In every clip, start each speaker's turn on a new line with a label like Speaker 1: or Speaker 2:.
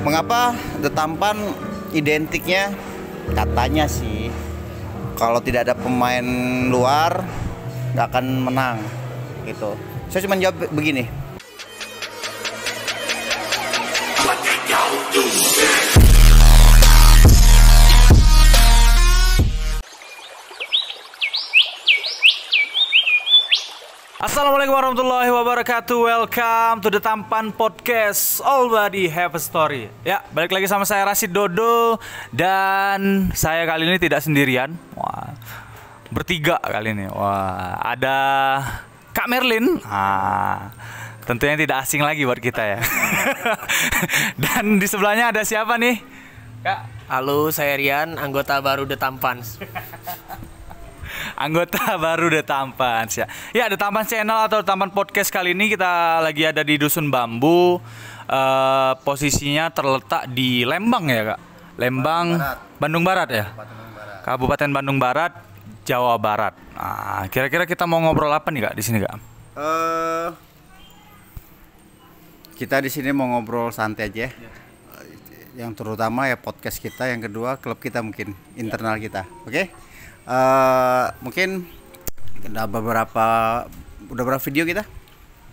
Speaker 1: Mengapa The Tampan identiknya katanya sih kalau tidak ada pemain luar nggak akan menang gitu. Saya cuma jawab begini.
Speaker 2: Assalamualaikum warahmatullahi wabarakatuh. Welcome to The Tampan Podcast. All body have a story. Ya, balik lagi sama saya Rashid Dodo. Dan saya kali ini tidak sendirian. Wah, bertiga kali ini. Wah, ada Kak Merlin. Tentunya tidak asing lagi buat kita ya. Dan di sebelahnya ada siapa nih? Kak.
Speaker 3: Halo, saya Rian, anggota baru The Tampan.
Speaker 2: Anggota baru The Tampan ya. Ya, The Tampan Channel atau The Tampan Podcast kali ini kita lagi ada di Dusun Bambu. Posisinya terletak di Lembang ya, Kak. Lembang, Bandung Barat ya. Kabupaten Bandung Barat, Jawa Barat. Nah, kira-kira kita mau ngobrol apa nih, Kak, di sini, Kak?
Speaker 1: Kita di sini mau ngobrol santai aja. Yang terutama ya podcast kita, yang kedua klub kita mungkin internal kita. Oke? Mungkin udah berapa video kita?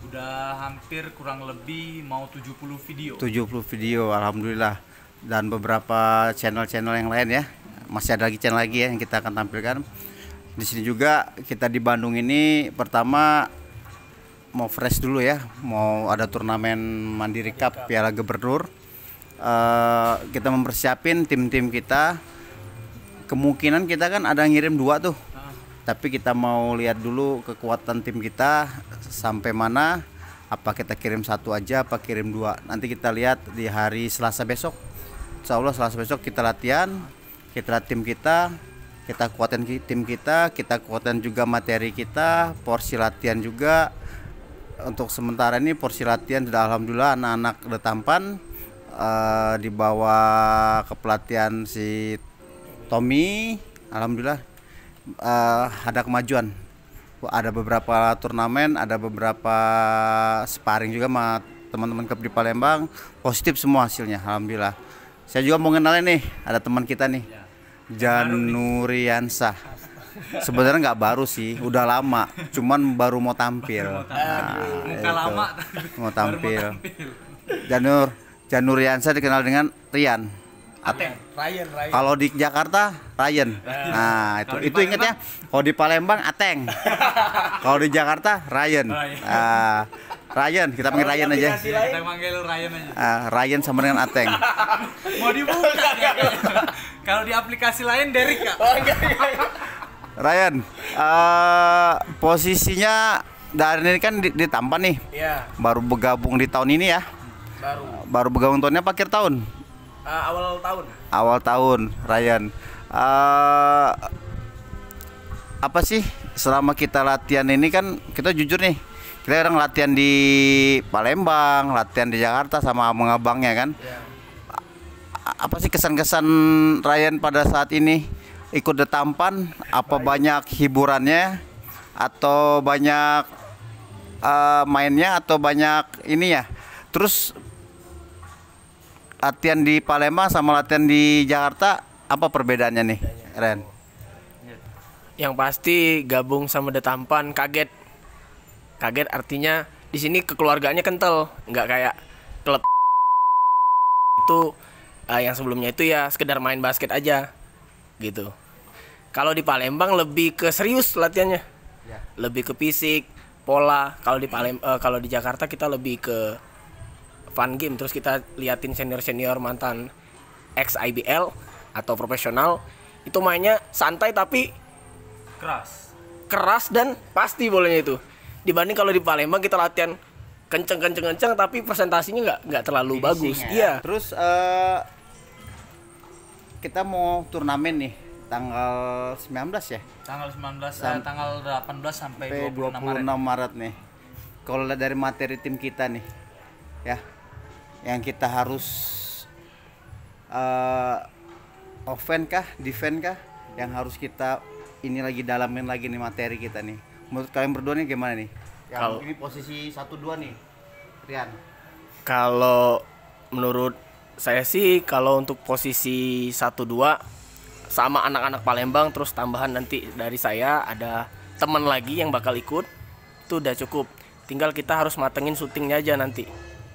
Speaker 2: Udah hampir kurang lebih mau 70 video.
Speaker 1: 70 video, alhamdulillah. Dan beberapa channel-channel yang lain ya. Masih ada lagi channel lagi ya yang kita akan tampilkan. Di sini juga kita di Bandung ini pertama mau fresh dulu ya. Mau ada turnamen Mandiri Cup Piala Gubernur. Kita mempersiapin tim-tim kita. Kemungkinan kita kan ada ngirim 2 tuh. Tapi kita mau lihat dulu kekuatan tim kita sampai mana. Apa kita kirim 1 aja, apa kirim 2. Nanti kita lihat di hari Selasa besok. Insya Allah Selasa besok kita latihan. Kita lihat tim kita kuatin tim kita kuatin juga materi kita, porsi latihan juga. Untuk sementara ini porsi latihan sudah alhamdulillah anak-anak The Tampan dibawa kepelatihan si Tommy, alhamdulillah ada kemajuan. Ada beberapa turnamen, ada beberapa sparring juga sama teman-teman klub di Palembang. Positif semua hasilnya, alhamdulillah. Saya juga mau kenalin nih, ada teman kita nih, Januriansah. Sebenarnya nggak baru sih, udah lama, cuman baru mau tampil.
Speaker 2: Muka lama
Speaker 1: mau tampil. Januriansah dikenal dengan Rian.
Speaker 3: Ryan.
Speaker 1: Kalau di Jakarta Ryan. Nah, itu inget ya. Kalau di Palembang Ateng. Kalau di Jakarta Ryan. Ryan, kita panggil Ryan aja.
Speaker 2: Kita panggil Ryan aja.
Speaker 1: Ryan sama dengan Ateng.
Speaker 2: Mau dibuka ya? Kalau di aplikasi lain Derek, Kak.
Speaker 1: Ryan, posisinya dari ini kan di Tampan nih.
Speaker 3: Iya.
Speaker 1: Baru bergabung di tahun ini ya. Baru bergabung tahunnya akhir tahun.
Speaker 3: Awal tahun,
Speaker 1: Ryan. Apa sih selama kita latihan ini kan kita jujur nih, kita kadang latihan di Palembang, latihan di Jakarta sama abang-abangnya kan.
Speaker 3: Ya.
Speaker 1: Apa sih kesan-kesan Ryan pada saat ini ikut The Tampan? Apa banyak hiburannya atau banyak mainnya atau banyak ini ya? Terus latihan di Palembang sama latihan di Jakarta apa perbedaannya nih, Ren?
Speaker 3: Yang pasti gabung sama The Tampan kaget. Kaget artinya di sini kekeluargaannya kental, nggak kayak klub itu yang sebelumnya itu ya sekedar main basket aja gitu. Kalau di Palembang lebih ke serius latihannya. Lebih ke fisik, pola. Kalau di Jakarta kita lebih ke fun game, terus kita liatin senior mantan ex IBL atau profesional itu mainnya santai tapi keras dan pasti bolanya itu. Dibanding kalau di Palembang kita latihan kenceng tapi presentasinya nggak terlalu bagus. Iya.
Speaker 1: Terus kita mau turnamen nih tanggal 19 ya?
Speaker 2: Tanggal 19 tanggal 18 sampai 26
Speaker 1: Maret nih. Kalau lihat dari materi tim kita nih ya, yang kita harus offense kah, defense kah, yang harus kita ini lagi dalamin lagi nih materi kita nih. Menurut kalian berdua nih gimana nih? Yang ini posisi 1-2 nih, Rian.
Speaker 3: Kalau menurut Saya sih kalau untuk posisi 1-2 sama anak-anak Palembang, terus tambahan nanti dari saya ada teman lagi yang bakal ikut, itu udah cukup. Tinggal kita harus matengin syutingnya aja nanti.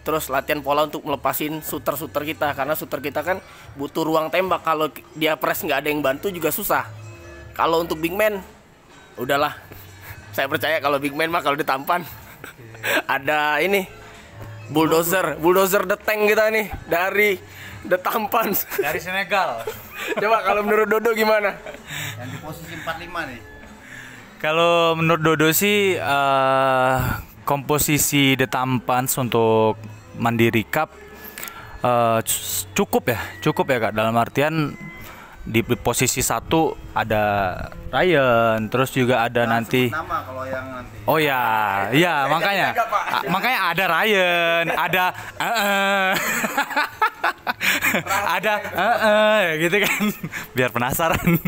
Speaker 3: Terus latihan pola untuk melepasin shooter-shooter kita, karena shooter kita kan butuh ruang tembak. Kalau dia press nggak ada yang bantu juga susah. Kalau untuk big man, udahlah. Saya percaya kalau big man mah kalau ditampan ada ini bulldozer the tank kita nih dari The Tampan.
Speaker 2: Dari Senegal.
Speaker 3: Coba kalau menurut Dodo gimana?
Speaker 1: Yang di posisi 45 nih.
Speaker 2: Kalau menurut Dodo sih komposisi The Tampans untuk Mandiri Cup cukup ya Kak, dalam artian di posisi 1 ada Ryan, terus juga ada nanti
Speaker 1: Nama kalau yang nanti.
Speaker 2: oh ya makanya ada Ryan, ada ada gitu kan, biar penasaran.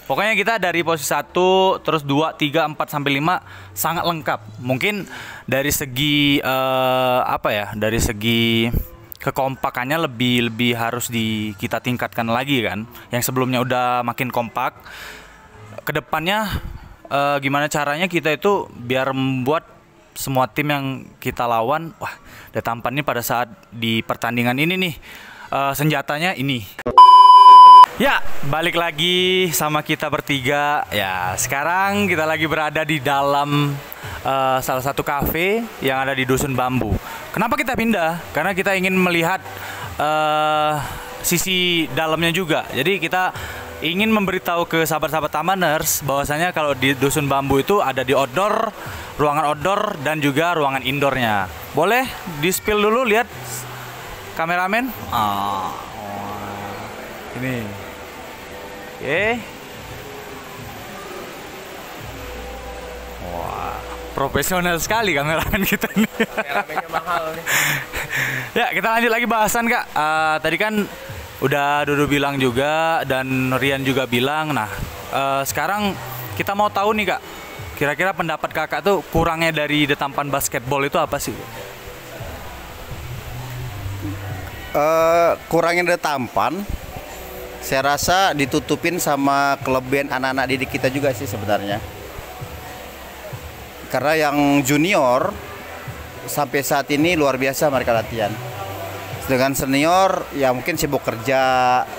Speaker 2: Pokoknya kita dari posisi 1 terus 2, 3, 4 sampai 5 sangat lengkap. Mungkin dari segi dari segi kekompakannya lebih harus kita tingkatkan lagi kan. Yang sebelumnya udah makin kompak. Kedepannya gimana caranya kita itu biar membuat semua tim yang kita lawan, wah, The Tampan ini pada saat di pertandingan ini nih senjatanya ini. Ya, balik lagi sama kita bertiga. Ya, sekarang kita lagi berada di dalam salah satu kafe yang ada di Dusun Bambu. Kenapa kita pindah? Karena kita ingin melihat sisi dalamnya juga. Jadi kita ingin memberitahu ke sahabat-sahabat Tampaners bahwasanya kalau di Dusun Bambu itu ada di outdoor, ruangan outdoor dan juga ruangan indoornya. Boleh di-spill dulu, lihat kameramen. Ini. Oke. Wah, profesional sekali kameramen kita nih.
Speaker 3: Kameramennya mahal nih.
Speaker 2: Ya, kita lanjut lagi bahasan, Kak. Tadi kan udah Dodo bilang juga dan Rian juga bilang. Nah, sekarang kita mau tahu nih, Kak. Kira-kira pendapat Kakak tuh kurangnya dari The Tampan Basketball itu apa sih?
Speaker 1: Kurangnya The Tampan, saya rasa ditutupin sama kelebihan anak-anak didik kita juga sih sebenarnya. Karena yang junior sampai saat ini luar biasa mereka latihan. Sedangkan senior ya mungkin sibuk kerja,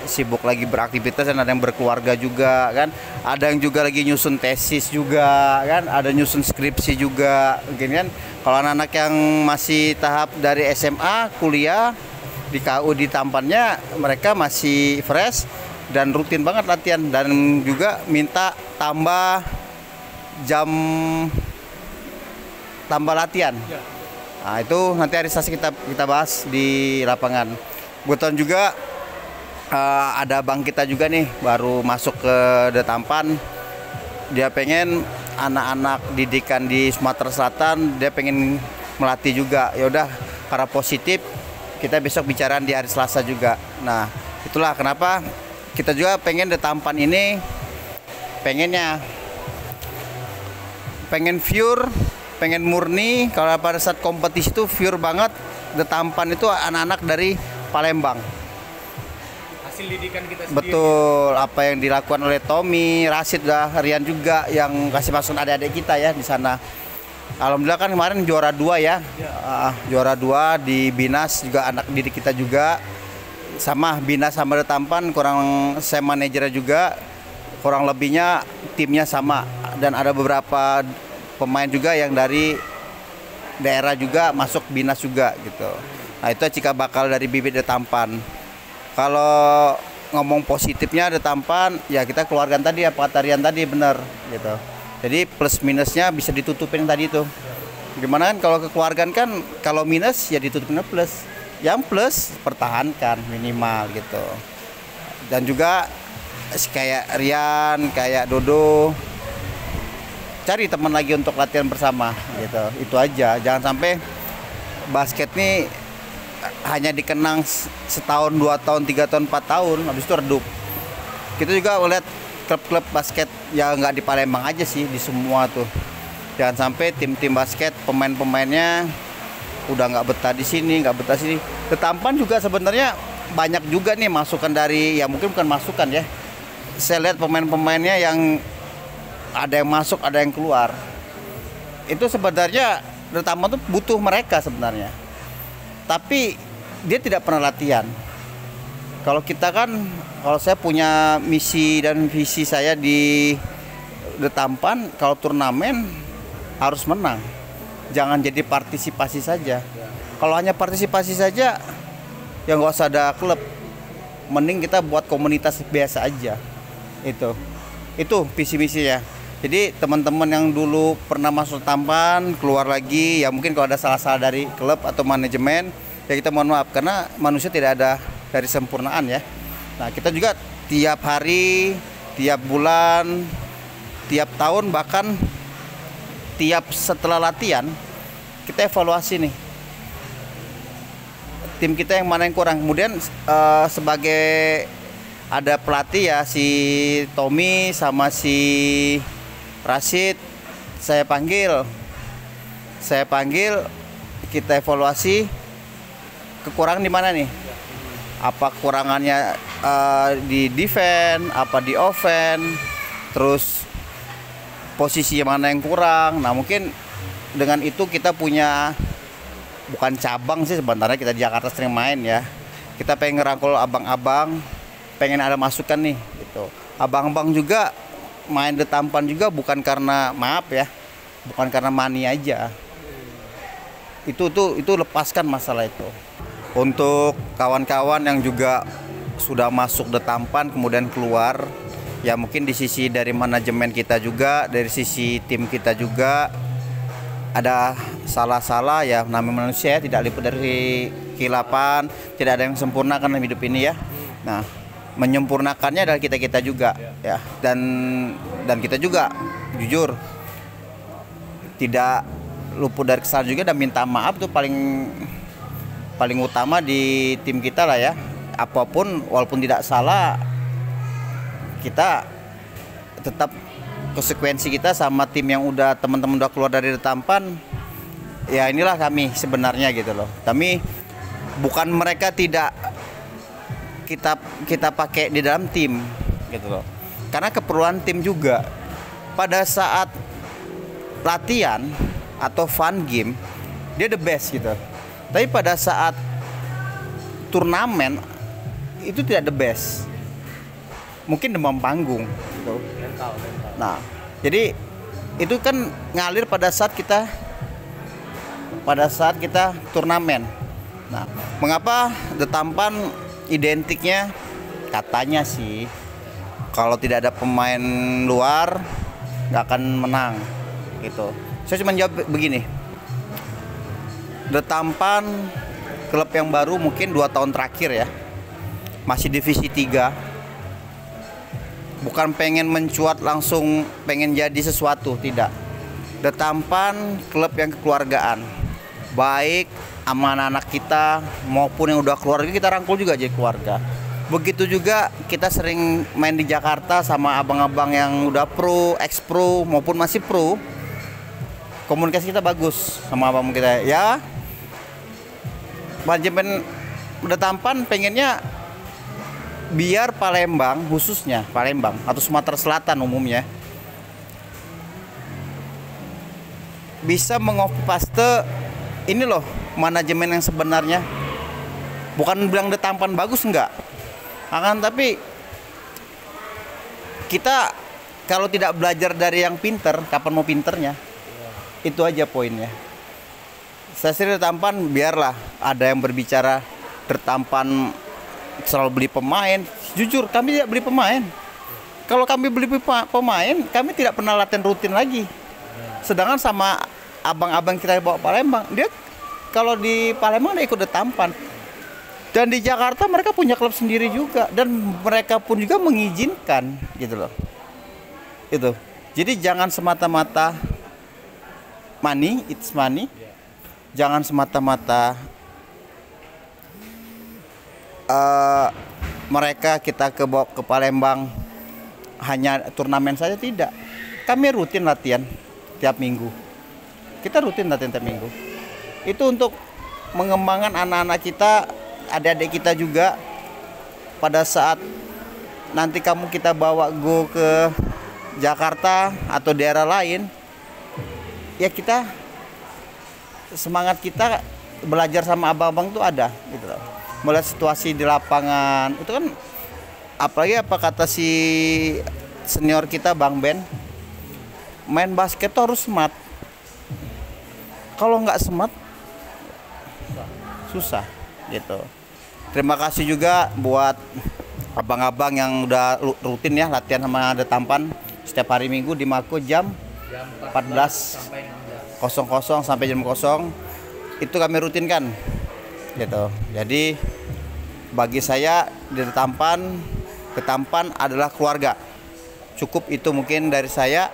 Speaker 1: sibuk lagi beraktivitas, dan ada yang berkeluarga juga kan. Ada yang juga lagi nyusun tesis juga kan, ada nyusun skripsi juga. Mungkin kan kalau anak-anak yang masih tahap dari SMA, kuliah di KU di Tampannya, mereka masih fresh dan rutin banget latihan, dan juga minta tambah latihan. Nah, itu nanti hari Selasa kita bahas di lapangan. Kebetulan juga ada bang kita juga nih baru masuk ke The Tampan. Dia pengen anak-anak didikan di Sumatera Selatan, dia pengen melatih juga. Ya udah, karena positif kita besok bicara di hari Selasa juga. Nah, itulah kenapa kita juga pengen The Tampan ini pengen pure, pengen murni. Kalau pada saat kompetisi itu pure banget. The Tampan itu anak-anak dari Palembang.
Speaker 3: Hasil didikan kita sendiri.
Speaker 1: Betul, apa yang dilakukan oleh Tommy, Rashid, Rian juga yang kasih masukan adik-adik kita ya di sana. Alhamdulillah kan kemarin juara 2 ya. Juara 2 di Binas juga, anak didik kita juga. Sama Binas sama The Tampan, saya manajernya juga. Kurang lebihnya timnya sama, dan ada beberapa pemain juga yang dari daerah juga masuk Binas juga gitu. Nah, itu jika bakal dari bibit The Tampan. Kalau ngomong positifnya The Tampan, ya kita keluarkan tadi apa kata Rian tadi, bener gitu. Jadi plus minusnya bisa ditutupin tadi tuh. Gimana kan kalau kekeluargaan kan, kalau minus ya ditutupin plus. Yang plus pertahankan minimal gitu. Dan juga kayak Rian, kayak Dodo, cari teman lagi untuk latihan bersama gitu. Itu aja. Jangan sampai basket nih hanya dikenang setahun, 2 tahun, 3 tahun, 4 tahun, habis itu redup. Kita juga melihat klub-klub basket ya nggak di Palembang aja sih, di semua tuh. Jangan sampai tim-tim basket pemain-pemainnya udah nggak betah di sini, nggak betah sini. The Tampan juga sebenarnya banyak juga nih masukan dari, ya mungkin bukan masukan ya, saya lihat pemain-pemainnya yang ada yang masuk, ada yang keluar. Itu sebenarnya pertama tuh butuh mereka sebenarnya, tapi dia tidak pernah latihan. Kalau kita kan, kalau saya punya misi dan visi saya di Tampan, kalau turnamen harus menang, jangan jadi partisipasi saja. Kalau hanya partisipasi saja, ya nggak usah ada klub, mending kita buat komunitas biasa aja. Itu visi misinya. Jadi teman-teman yang dulu pernah masuk Tampan keluar lagi, ya mungkin kalau ada salah-salah dari klub atau manajemen, ya kita mohon maaf, karena manusia tidak ada dari sempurnaan ya. Nah, kita juga tiap hari, tiap bulan, tiap tahun, bahkan tiap setelah latihan kita evaluasi nih tim kita yang mana yang kurang. Kemudian sebagai ada pelatih ya, si Tommy sama si Rashid, saya panggil, kita evaluasi kekurangan di mana nih. Apa kekurangannya di defense, apa di offense, terus posisi mana yang kurang. Nah, mungkin dengan itu kita punya, bukan cabang sih sebenarnya, kita di Jakarta sering main ya. Kita pengen ngerangkul abang-abang, pengen ada masukan nih gitu. Abang-abang juga main di Tampan juga bukan karena, maaf ya, bukan karena money aja. Itu lepaskan masalah itu. Untuk kawan-kawan yang juga sudah masuk di Tampan kemudian keluar, ya mungkin di sisi dari manajemen kita juga, dari sisi tim kita juga ada salah-salah ya, namanya manusia tidak luput dari kehilapan, tidak ada yang sempurna kan hidup ini ya. Nah, menyempurnakannya adalah kita juga ya, dan kita juga jujur tidak luput dari kesalahan juga, dan minta maaf tuh paling utama di tim kita lah ya. Apapun walaupun tidak salah, kita tetap konsekuensi kita sama tim yang udah teman-teman udah keluar dari Tampan. Ya inilah kami sebenarnya gitu loh. Kami bukan mereka tidak kita pakai di dalam tim gitu loh. Karena keperluan tim juga. Pada saat latihan atau fun game dia the best gitu. Tapi pada saat turnamen itu tidak the best. Mungkin demam panggung gitu. Nah, jadi itu kan ngalir pada saat kita turnamen. Nah, mengapa The Tampan identiknya katanya sih kalau tidak ada pemain luar nggak akan menang gitu. Saya cuma jawab begini, The Tampan klub yang baru mungkin 2 tahun terakhir ya, masih divisi 3, bukan pengen mencuat langsung pengen jadi sesuatu, tidak. The Tampan klub yang kekeluargaan, baik sama anak-anak kita maupun yang udah keluarga kita rangkul juga jadi keluarga. Begitu juga kita sering main di Jakarta sama abang-abang yang udah pro, ex-pro maupun masih pro. Komunikasi kita bagus sama abang kita. Ya, manajemen The Tampan pengennya biar Palembang, khususnya Palembang atau Sumatera Selatan umumnya, bisa mengokupaste ini loh manajemen yang sebenarnya. Bukan bilang The Tampan bagus, enggak. Akan tapi kita kalau tidak belajar dari yang pinter, kapan mau pinternya? Itu aja poinnya. Saya sih The Tampan biarlah ada yang berbicara The Tampan selalu beli pemain. Jujur kami tidak beli pemain. Kalau kami beli pemain, kami tidak pernah latihan rutin lagi. Sedangkan sama abang-abang kita bawa Palembang, dia kalau di Palembang dia ikut The Tampan. Dan di Jakarta mereka punya klub sendiri juga, dan mereka pun juga mengizinkan gitu loh. Itu. Jadi jangan semata-mata money, it's money. Jangan semata-mata mereka kita bawa ke Palembang hanya turnamen saja, tidak. Kami rutin latihan tiap minggu. Kita rutin latihan tiap minggu. Itu untuk mengembangkan anak-anak kita, adik-adik kita juga pada saat nanti kita bawa go ke Jakarta atau daerah lain, ya kita semangat kita belajar sama abang-abang tuh ada gitu loh. Melihat situasi di lapangan itu kan, apalagi apa kata si senior kita Bang Ben, main basket tuh harus smart. Kalau nggak smart susah gitu. Terima kasih juga buat abang-abang yang udah rutin ya latihan sama The Tampan setiap hari Minggu di Mako jam 14.00 sampai jam 0. Itu kami rutinkan gitu. Jadi bagi saya The Tampan adalah keluarga. Cukup itu mungkin dari saya.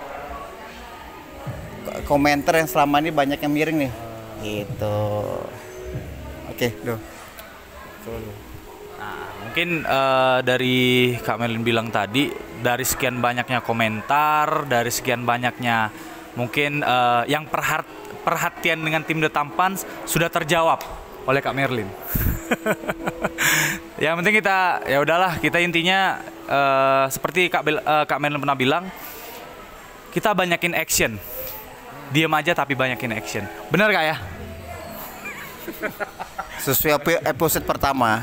Speaker 1: Komentar yang selama ini banyak yang miring nih gitu. Oke, Doh.
Speaker 2: Nah, mungkin dari Kak Merlin bilang tadi, dari sekian banyaknya komentar, dari sekian banyaknya mungkin yang perhatian dengan tim The Tampan sudah terjawab oleh Kak Merlin. Yang penting kita ya udahlah, kita intinya seperti Kak Merlin pernah bilang, kita banyakin action. Diam aja tapi banyakin action. Benar Kak ya?
Speaker 1: Sesuai episode pertama.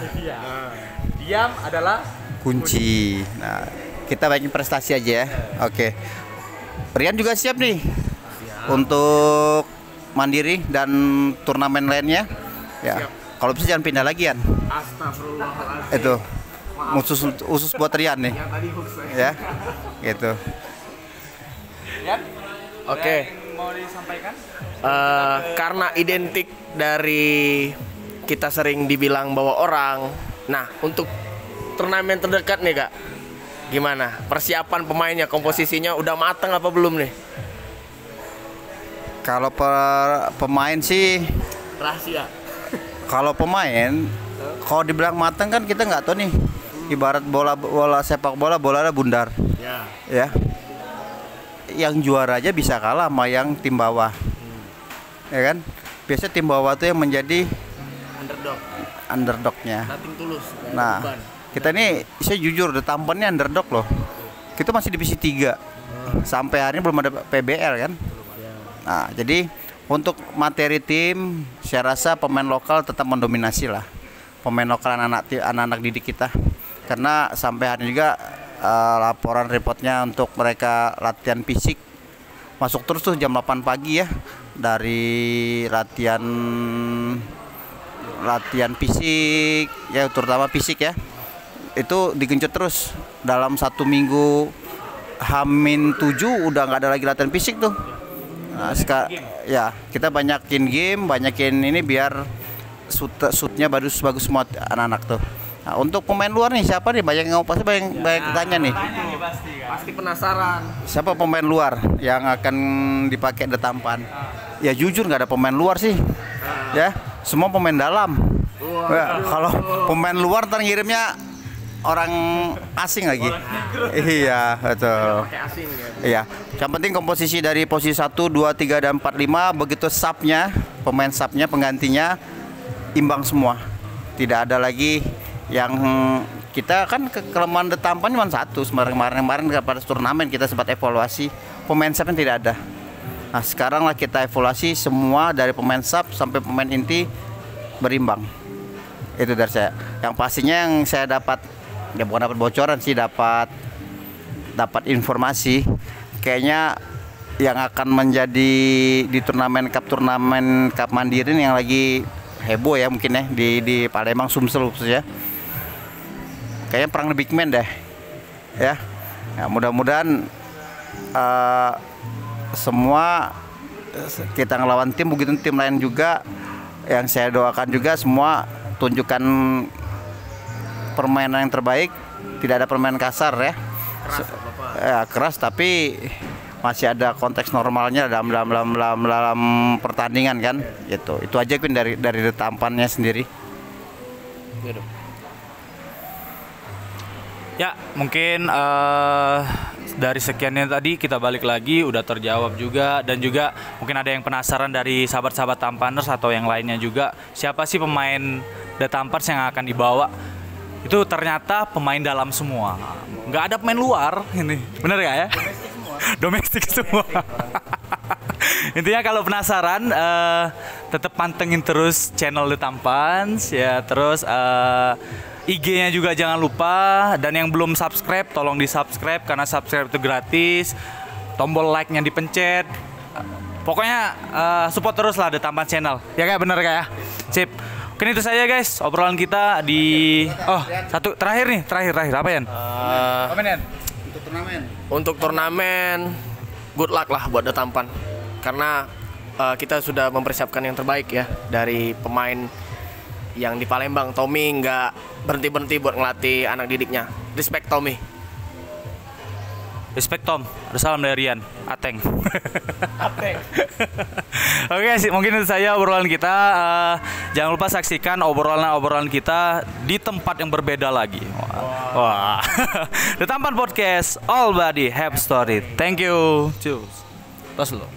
Speaker 2: Diam adalah
Speaker 1: kunci. Nah, kita banyakin prestasi aja ya. Oke. Rian juga siap nih untuk mandiri dan turnamen lainnya. Ya. Kalau bisa jangan pindah lagi, Yan.
Speaker 3: Astagfirullahaladzim.
Speaker 1: Itu usus buat Rian nih. Ya. Gitu.
Speaker 3: Oke.
Speaker 2: Mau disampaikan?
Speaker 3: Karena identik dari kita sering dibilang bawa orang. Nah, untuk turnamen terdekat nih Kak, gimana persiapan pemainnya, komposisinya udah matang apa belum nih?
Speaker 1: Kalau pemain sih
Speaker 3: Rahasia.
Speaker 1: kalau pemain, kalau dibilang matang kan kita nggak tahu nih. Ibarat bola sepak bola ada bundar. Ya. Yang juara aja bisa kalah sama yang tim bawah. Ya kan? Biasanya tim bawah tuh yang menjadi underdognya.
Speaker 3: Nothing tulus.
Speaker 1: Nah, kita ini saya jujur, The Tampan ini underdog loh. Kita masih divisi 3. Sampai hari ini belum ada PBL kan? Nah, jadi untuk materi tim, saya rasa pemain lokal tetap mendominasi lah. Pemain lokal anak-anak didik kita. Karena sampai hari ini juga laporan reportnya untuk mereka latihan fisik masuk terus tuh jam 8 pagi ya, dari latihan fisik ya, terutama fisik ya, itu digenjot terus dalam 1 minggu. H-7 udah nggak ada lagi latihan fisik tuh. Nah, ya kita banyakin game, banyakin ini biar shootnya bagus semua anak-anak tuh. Nah, untuk pemain luar nih siapa nih? Banyak yang pasti banyak tanya nih.
Speaker 3: Pasti penasaran.
Speaker 1: Siapa pemain luar yang akan dipakai The Tampan? Ya jujur nggak ada pemain luar sih. Ya, semua pemain dalam. Ya, kalau pemain luar ntar ngirimnya orang asing lagi. Iya, betul. Iya. Yang penting komposisi dari posisi 1, 2, 3 dan 4, 5 begitu subnya, pemain subnya, penggantinya imbang semua. Tidak ada lagi yang kita kan kelemahan The Tampan cuma satu. Kemarin pada turnamen kita sempat evaluasi, pemain subnya tidak ada. Nah, sekarang lah kita evaluasi semua dari pemain sub sampai pemain inti berimbang. Itu dari saya. Yang pastinya yang saya dapat, ya bukan dapat bocoran sih, dapat informasi kayaknya yang akan menjadi di turnamen cup mandiri yang lagi heboh ya mungkin ya di Palembang, Sumsel khususnya. Kayaknya perang the big man deh. Ya. Mudah-mudahan semua kita ngelawan tim, begitu tim lain juga. Yang saya doakan juga semua tunjukkan permainan yang terbaik, tidak ada permainan kasar ya. Keras tapi masih ada konteks normalnya dalam pertandingan kan. Itu aja kan dari The Tampannya sendiri.
Speaker 2: Ya, mungkin dari sekiannya tadi kita balik lagi udah terjawab juga, dan juga mungkin ada yang penasaran dari sahabat-sahabat Tampaners atau yang lainnya juga, siapa sih pemain The Tampans yang akan dibawa itu ternyata pemain dalam semua, nggak ada pemain luar ini, bener gak ya? Domestik semua. Intinya kalau penasaran, tetap pantengin terus channel The Tampans ya, terus IG-nya juga jangan lupa, dan yang belum subscribe tolong di subscribe karena subscribe itu gratis, tombol like-nya dipencet, pokoknya support terus lah The Tampans channel ya kayak bener kayak sip. Mungkin itu saja guys obrolan kita di satu terakhir apa Yan?
Speaker 3: Untuk turnamen good luck lah buat The Tampan, karena kita sudah mempersiapkan yang terbaik ya dari pemain yang di Palembang. Tommy nggak berhenti buat ngelatih anak didiknya. Respect Tommy.
Speaker 2: Respect Tom. Ada salam dari Rian Ateng. Oke, mungkin itu saja obrolan kita. Jangan lupa saksikan obrolan kita di tempat yang berbeda lagi. Wah. The Tampan Podcast, all body have story. Thank you. Cheers. Tos lo.